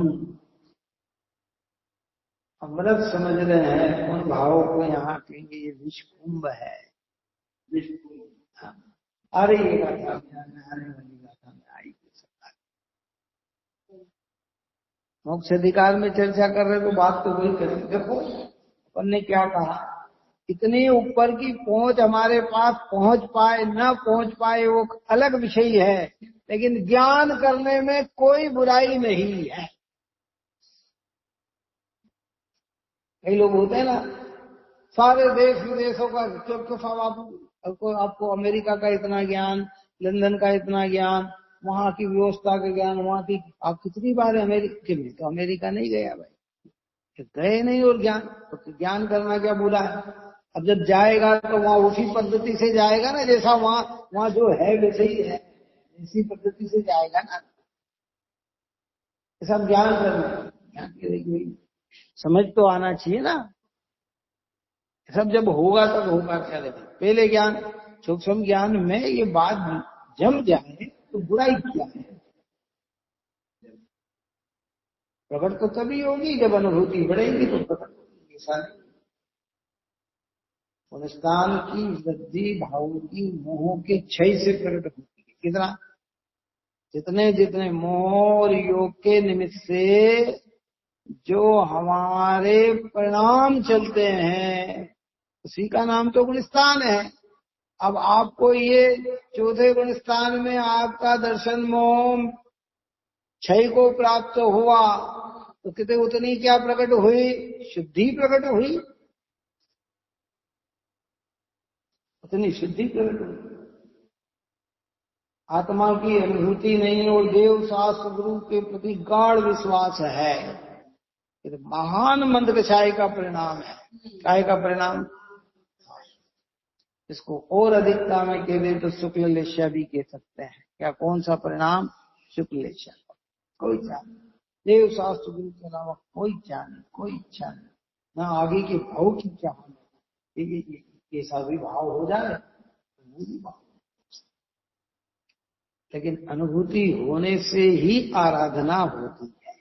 अमृत समझ रहे हैं, उन भावों को यहाँ कहेंगे ये विष कुंभ है। विष कुंभ। हाँ, आ रही है गाथा, आने वाली गाथा में आई। मोक्ष अधिकार में चर्चा कर रहे तो बात तो वही करें। देखो अपन ने क्या कहा, इतनी ऊपर की पहुंच हमारे पास पहुंच पाए न पहुंच पाए वो अलग विषय है, लेकिन ज्ञान करने में कोई बुराई नहीं है। कई लोग होते हैं ना, सारे देश विदेशों का क्यों सब आपको अमेरिका का इतना ज्ञान, लंदन का इतना ज्ञान, वहां की व्यवस्था का ज्ञान, वहां की। आप कितनी बार अमेरिका में? तो अमेरिका नहीं गया भाई, गए नहीं। और ज्ञान तो ज्ञान करना क्या बुरा है? अब जब जाएगा तो वहां उसी पद्धति से जाएगा ना, जैसा वहां वहां जो है वैसे ही है, इसी पद्धति से जाएगा ना। सब ज्ञान करना। क्या करेगी, समझ तो आना चाहिए ना। सब जब होगा तब होगा, क्या देगा पहले ज्ञान, सूक्ष्म ज्ञान में ये बात जम जाए तो बुराई क्या है। प्रकट तो तभी होगी जब अनुभूति बढ़ेगी तो प्रकट होगी। सारी पुनस्तान की वृद्धि भावों की मोहों के क्षय से प्रकट होती है। कितना, जितने जितने मोह और योग के निमित्त से जो हमारे परिणाम चलते हैं उसी का नाम तो गुणस्थान है। अब आपको ये चौथे गुणस्थान में आपका दर्शन मोह क्षय को प्राप्त हुआ तो कितने उतनी क्या प्रकट हुई, शुद्धि प्रकट हुई, उतनी शुद्धि प्रकट हुई। आत्मा की अनुभूति नहीं और देव शास्त्र गुरु के प्रति गाढ़ विश्वास है, ये महान मंदकषाय का परिणाम है। काय का परिणाम, इसको और अधिकता में कह दे तो शुक्ल लेशा भी कह सकते हैं। क्या, कौन सा परिणाम, शुक्ल लेशा। कोई इच्छा नहीं, देव शास्त्र गुरु के अलावा कोई इच्छा नहीं, कोई इच्छा नहीं, ना आगे के भाव की चाह नहीं। ऐसा भी भाव हो जाए वो भी भाव, लेकिन अनुभूति होने से ही आराधना होती है।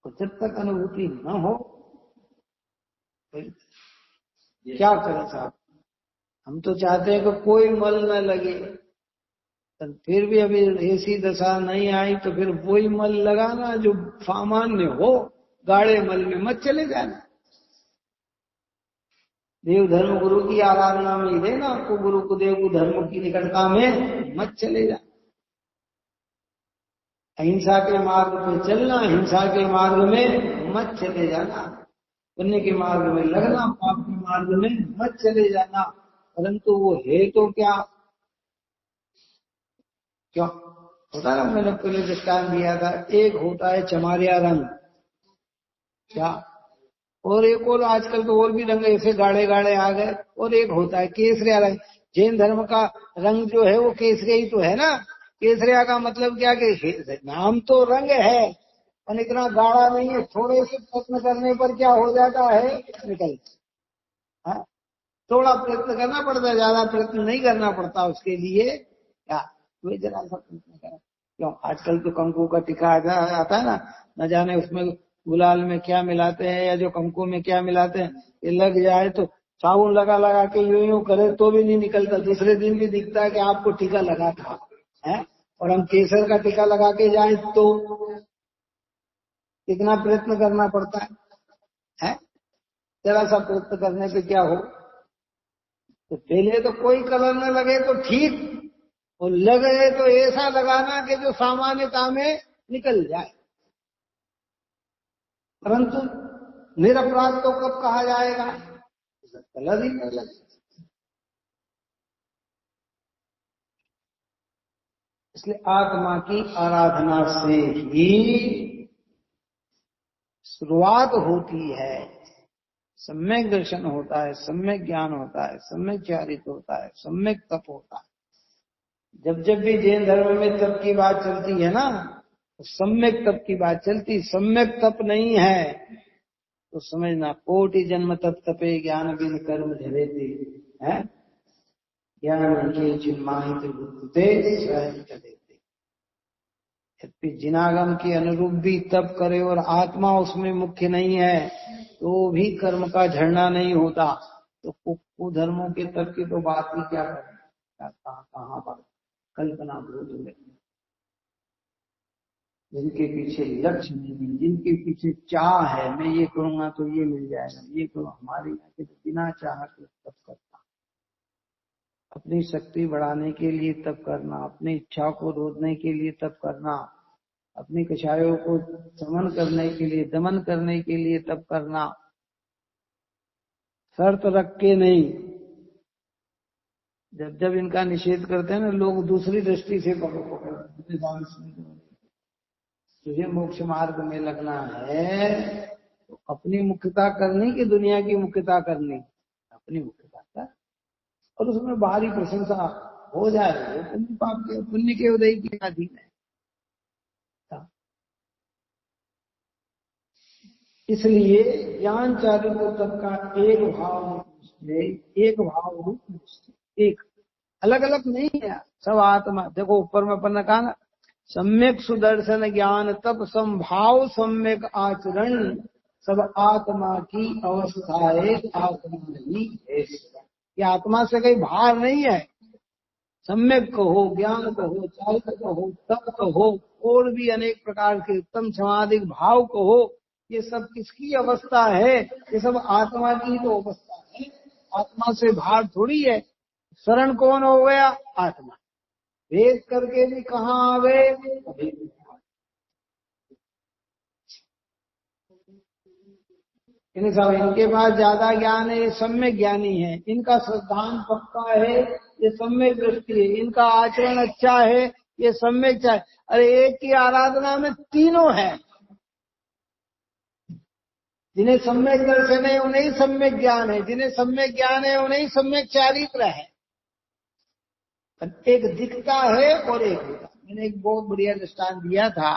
तो जब तक अनुभूति न हो क्या करें साहब। हम तो चाहते हैं कि कोई मल न लगे, तो फिर भी अभी ऐसी दशा नहीं आई तो फिर वही मल लगाना जो सामान्य हो, गाढ़े मल में मत चले जाना। देव धर्म गुरु की आराधना में ही देना आपको, गुरु को देव को धर्म की निकटता में मत चले जाना। अहिंसा के मार्ग पे चलना, हिंसा के मार्ग में मत चले जाना। पुण्य के मार्ग में लगना, पाप के मार्ग में मत चले जाना। परंतु वो है तो क्या, क्यों होता ना, मैंने पहले दृष्टांत दिया था, एक होता है चमारिया रंग, क्या, और एक और आजकल तो और भी रंग ऐसे गाढ़े गाढ़े आ गए, और एक होता है केसरिया रंग। जैन धर्म का रंग जो है वो केसरिया ही तो है ना। केसरिया का मतलब क्या कि नाम तो रंग है पर इतना गाढ़ा नहीं है, थोड़े से प्रयत्न करने पर क्या हो जाता है, निकल। हाँ, थोड़ा प्रयत्न करना पड़ता है, ज्यादा प्रयत्न नहीं करना पड़ता उसके लिए। क्या, कोई जरा सा प्रयत्न करें। क्यों, आजकल तो कंकु का टीका आता है ना, न जाने उसमें गुलाल में क्या मिलाते हैं या जो कंकु में क्या मिलाते हैं, ये लग जाए तो साबुन लगा लगा के यूं यूं करे तो भी नहीं निकलता, दूसरे दिन भी दिखता है कि आपको टीका लगा था है। और हम केसर का टीका लगा के जाए तो कितना प्रयत्न करना पड़ता है? जरा सा प्रयत्न करने पे क्या हो। तो पहले तो कोई कलर न लगे तो ठीक, और लगे तो ऐसा लगाना कि जो सामान्यता में निकल जाए। परंतु निरपराध तो कब कहा जाएगा, कलर ही न लगे। इसलिए आत्मा की आराधना से ही शुरुआत होती है, सम्यक दर्शन होता है, सम्यक ज्ञान होता है, सम्यक चारित्र होता है, सम्यक तप होता है। जब जब भी जैन धर्म में तप की बात चलती है ना, तो सम्यक तप की बात चलती। सम्यक तप नहीं है तो समझना, कोटि जन्म तप तपे ज्ञान बिन कर्म धरे थे, है ज्ञान के जिन्माहित बुद्धते स्वयं चले। जिनागम के अनुरूप भी तप करे और आत्मा उसमें मुख्य नहीं है तो भी कर्म का झरना नहीं होता। तो कुधर्मों के तप की तो बात ही क्या करें, कहाँ पर कल्पना भूत में, जिनके पीछे लक्ष्य नहीं, जिनके पीछे चाह है, मैं ये करूंगा तो ये मिल जाएगा, ये करूँ, हमारे यहाँ के तो बिना चाह के तप करना, अपनी शक्ति बढ़ाने के लिए तप करना, अपनी इच्छा को रोकने के लिए तप करना, अपनी कषायों को समन करने के लिए, दमन करने के लिए तप करना, शर्त रख के नहीं। जब जब इनका निषेध करते हैं ना लोग, दूसरी दृष्टि से पकड़ते, तुझे मोक्ष मार्ग में लगना है तो अपनी मुख्यता करनी कि दुनिया की मुख्यता करनी, अपनी मुख्यता कर, और उसमें बाहरी प्रशंसा हो जाएगा, पुण्य पाप के पुण्य के उदय की अधीन है। इसलिए ज्ञान चारित्र तक का एक भाव रूप दृष्टि, एक अलग अलग नहीं है, सब आत्मा। देखो ऊपर में अपन ने कहा ना, सम्यक सुदर्शन ज्ञान तप संभाव सम्यक आचरण, सब आत्मा की अवस्थाएं आत्मा ही है। ये आत्मा से कहीं बाहर नहीं है। सम्यक कहो, ज्ञान कहो, चारित्र कहो, तप कहो, और भी अनेक प्रकार के उत्तम समाधिक भाव कहो, ये सब किसकी अवस्था है? ये सब आत्मा की तो अवस्था है, आत्मा से बाहर थोड़ी है। शरण कौन हो गया? आत्मा। भेद करके भी कहाँ आ गए? अभी इनके पास ज्यादा ज्ञान है, ये सम्यक ज्ञानी है, इनका सिद्धांत पक्का है, ये सम्यक दृष्टि है, इनका आचरण अच्छा है, ये सम्यक चाहे। अरे एक की आराधना में तीनों है। जिन्हें सम्यक दर्शन है उन्हें सम्यक ज्ञान है, जिन्हें सम्यक ज्ञान है उन्हें सम्यक चारित्र है। एक दिखता है और एक होता। मैंने एक बहुत बढ़िया दृष्टांत दिया था।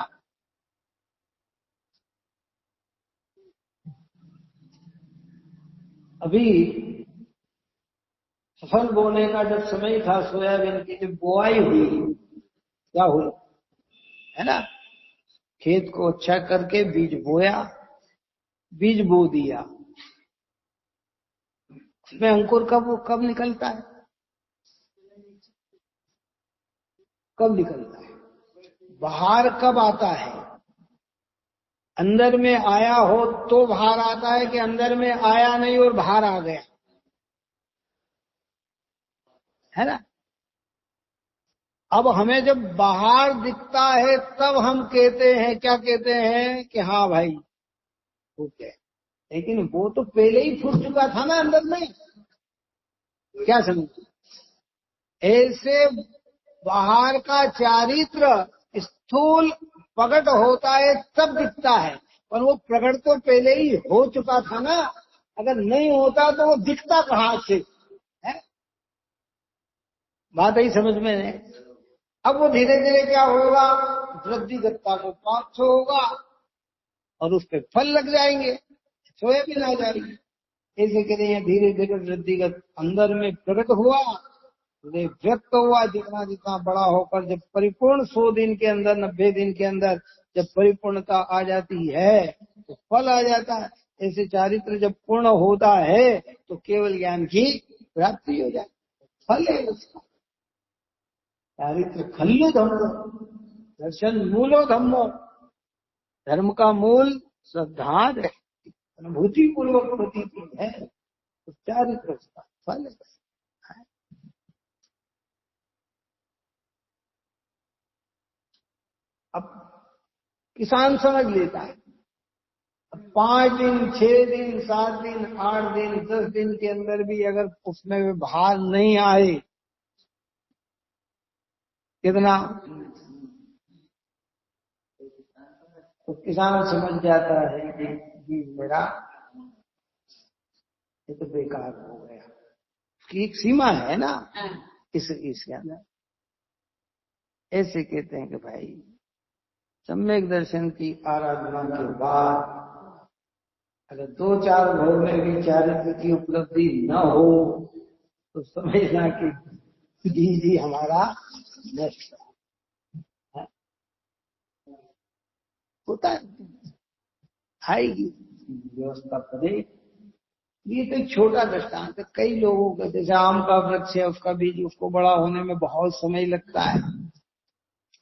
अभी फसल बोने का जब समय था, सोयाबीन की जब बुआई हुई, क्या हुई है ना, खेत को अच्छा करके बीज बोया, बीज बो दिया, उसमें अंकुर कब निकलता है? कब निकलता है? बाहर कब आता है? अंदर में आया हो तो बाहर आता है, कि अंदर में आया नहीं और बाहर आ गया, है ना? अब हमें जब बाहर दिखता है तब हम कहते हैं, क्या कहते हैं कि हाँ भाई ठीक है, लेकिन वो तो पहले ही फूट चुका था ना अंदर में। क्या समझ? ऐसे बाहर का चारित्र स्थूल प्रकट होता है तब दिखता है, पर वो प्रकट तो पहले ही हो चुका था ना। अगर नहीं होता तो वो दिखता कहाँ से है? बात ही समझ में नहीं। अब वो धीरे धीरे क्या होगा, वृद्धिगतता को प्राप्त होगा और उस पर फल लग जाएंगे, सोयाबीन आ जाएगी। ऐसे करें धीरे धीरे वृद्धिगत अंदर में प्रकट हुआ, व्यक्त हुआ, जितना जितना बड़ा होकर जब परिपूर्ण 100 दिन के अंदर, 90 दिन के अंदर जब परिपूर्णता आ जाती है तो फल आ जाता है। ऐसे चारित्र जब पूर्ण होता है तो केवल ज्ञान की प्राप्ति हो जाती, फल है उसका। चारित्र खल्लु धम्मो, दर्शन मूलो धम्मो, धर्म का मूल श्रद्धा है, अनुभूति पूर्वक प्रतीति है, तो चारित्र उसका फल है। अब किसान समझ लेता है, 5 दिन, 6 दिन, 7 दिन, 8 दिन, 10 दिन के अंदर भी अगर उसमें बाहर नहीं आए, कितना तो किसान समझ जाता है कि मेरा ये तो बेकार हो गया। उसकी एक सीमा है ना इसके अंदर। ऐसे कहते हैं कि भाई सम्यक दर्शन की आराधना के बाद अगर 2-4 भोग में भी चारित्र की उपलब्धि न हो तो समझना कि जी हमारा नष्ट है। होता है, आएगी व्यवस्था पदे। ये तो एक छोटा दृष्टांत है। कई लोगों का, जैसे आम का वृक्ष है, उसका बीज उसको बड़ा होने में बहुत समय लगता है।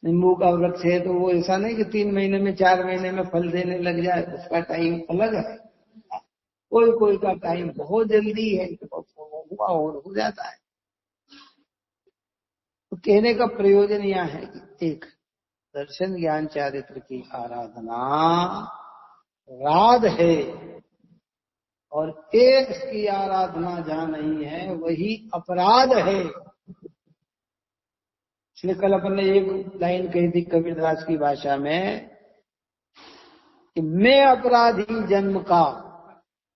नींबू का वृक्ष है तो वो ऐसा नहीं कि 3 महीने में 4 महीने में फल देने लग जाए, उसका टाइम अलग है। कोई कोई का टाइम बहुत जल्दी है, हुआ और हो जाता है। तो कहने का प्रयोजन यह है कि एक दर्शन ज्ञान चारित्र की आराधना राध है, और एक की आराधना जहां नहीं है वही अपराध है। इसलिए कल अपन ने एक लाइन कही थी कबीरदास की भाषा में कि मैं अपराधी जन्म का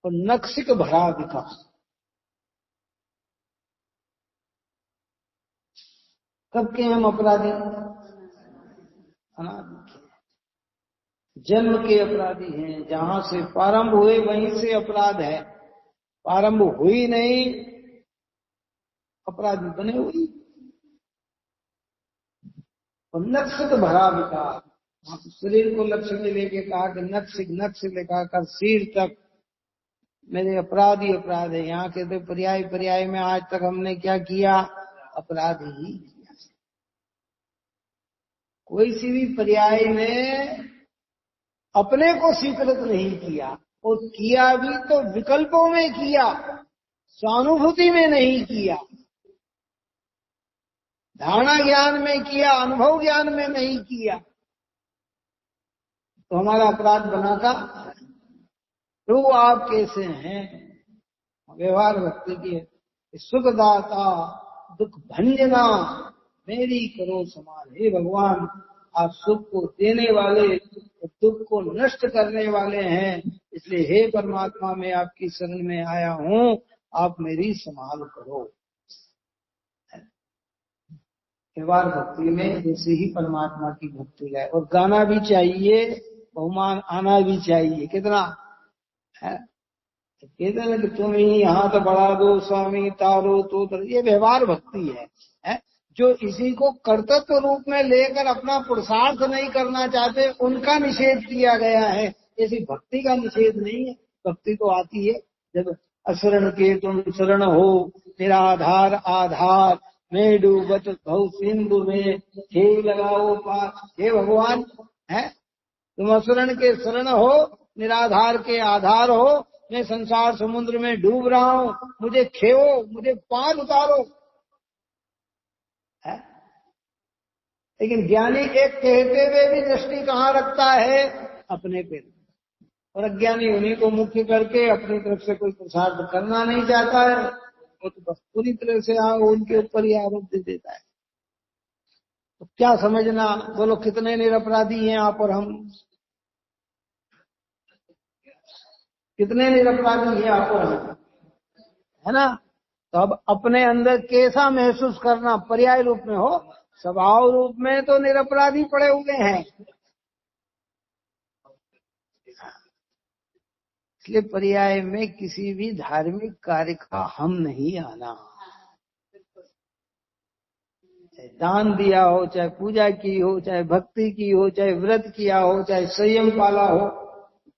और नक्सिक भरा विकास। कब के हम अपराधी? अनादि के, जन्म के अपराधी हैं। जहां से प्रारंभ हुए वहीं से अपराध है। प्रारंभ हुई नहीं, अपराधी बने हुई। और नक्श भरा विकार, शरीर को लक्ष्य में लेके कहा कि नक्श लेकर कर सिर तक मेरे अपराध ही अपराध है। यहाँ के तो पर्याय पर्याय में आज तक हमने क्या किया? अपराध ही किया। कोई सी भी पर्याय में अपने को स्वीकृत नहीं किया, और किया भी तो विकल्पों में किया, स्वानुभूति में नहीं किया। धारणा ज्ञान में किया, अनुभव ज्ञान में नहीं किया, तो हमारा अपराध बना था। तो आप कैसे हैं? व्यवहार भक्ति की सुखदाता दुख भंजना मेरी करो समान। हे भगवान, आप सुख को देने वाले और दुख को नष्ट करने वाले हैं, इसलिए हे परमात्मा मैं आपकी शरण में आया हूँ, आप मेरी संभाल करो। व्यवहार भक्ति में ऐसे ही परमात्मा की भक्ति है। और गाना भी चाहिए, बहुमान आना भी चाहिए। कितना है? कहते हैं कि तुम ही हाथ बढ़ा दो स्वामी तारो तो ये व्यवहार भक्ति है? जो इसी को कर्तव्य रूप में लेकर अपना पुरुषार्थ नहीं करना चाहते, उनका निषेध किया गया है। ऐसी भक्ति का निषेध नहीं है। भक्ति तो आती है जब अशरण के तुम शरण हो, निराधार आधार मैं डूबत भव सिंधु में, हे लगाओ पार। हे भगवान, है तुम अशरण के शरण हो, निराधार के आधार हो, मैं संसार समुद्र में डूब रहा हूँ, मुझे खेवो, मुझे पार उतारो। है? लेकिन ज्ञानी एक कहते हुए भी दृष्टि कहाँ रखता है? अपने पे। और अज्ञानी उन्हीं को मुख्य करके अपनी तरफ से कोई प्रसाद करना नहीं चाहता है, वो तो बस पूरी तरह से उनके ऊपर ही आरोप दे देता है। तो क्या समझना, बोलो कितने निरपराधी हैं आप और हम? कितने निरपराधी हैं आप और हम, है ना? तो अब अपने अंदर कैसा महसूस करना? पर्याय रूप में हो, स्वभाव रूप में तो निरपराधी पड़े हुए हैं। इसलिए पर्याय में किसी भी धार्मिक कार्य का हम नहीं आना। चाहे दान दिया हो, चाहे पूजा की हो, चाहे भक्ति की हो, चाहे व्रत किया हो, चाहे संयम पाला हो,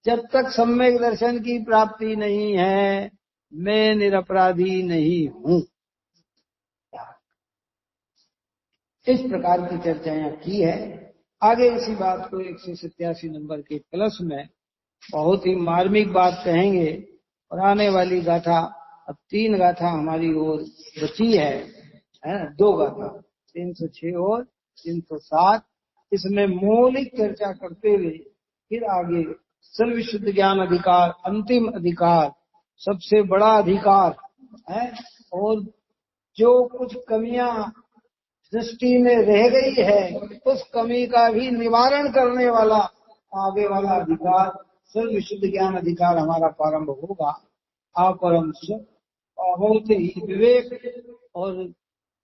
जब तक सम्यक दर्शन की प्राप्ति नहीं है, मैं निरपराधी नहीं हूं। इस प्रकार की चर्चाएं की है। आगे इसी बात को 187 नंबर के प्लस में बहुत ही मार्मिक बात कहेंगे। और आने वाली गाथा, अब 3 गाथा हमारी ओर बची है, 2 गाथा 306 और 307। इसमें मौलिक चर्चा करते हुए फिर आगे सर्वशुद्ध ज्ञान अधिकार, अंतिम अधिकार, सबसे बड़ा अधिकार है, और जो कुछ कमियां दृष्टि में रह गई है, उस कमी का भी निवारण करने वाला आगे वाला अधिकार सर्वशुद्ध ज्ञान अधिकार हमारा प्रारंभ होगा। आप और हम सब बहुत ही विवेक और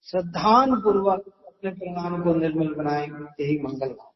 श्रद्धान पूर्वक अपने परिणाम को निर्मल बनाएंगे। यही मंगल भाव।